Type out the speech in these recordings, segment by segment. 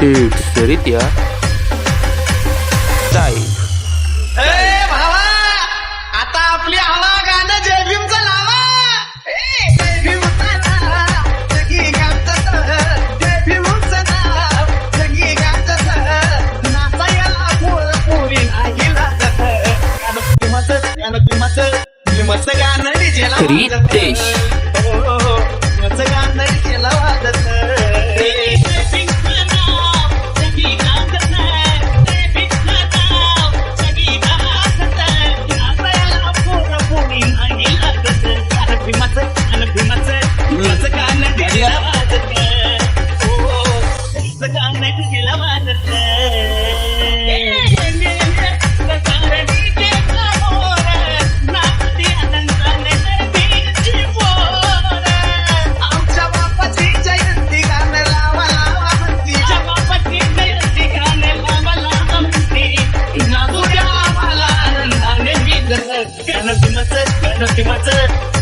It's Ritya Style. भावा आता आपली हवा गाणं जय भीमचं लावा. जय भीमचं नाव जगी गाजतं, जय भीमचं नाव जगी गाजतं, नाचायला पोरी नाही लागत. भीमचं गाणं डीजेला वाजतं. रितेश. भीमचं गाणं डीजेला वाजतं.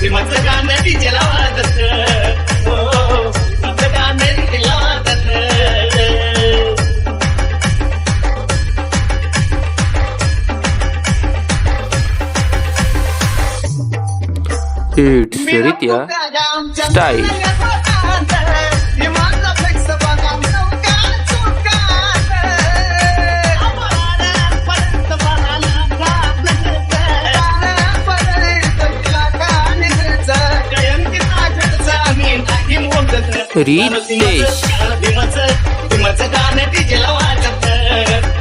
भीमचं गाणं डीजेला वाजतं. भीमचं गाणं डीजेला वाजतं. It's Ritya Style. रितेश. भीमचं गाणं डीजेला वाजतं.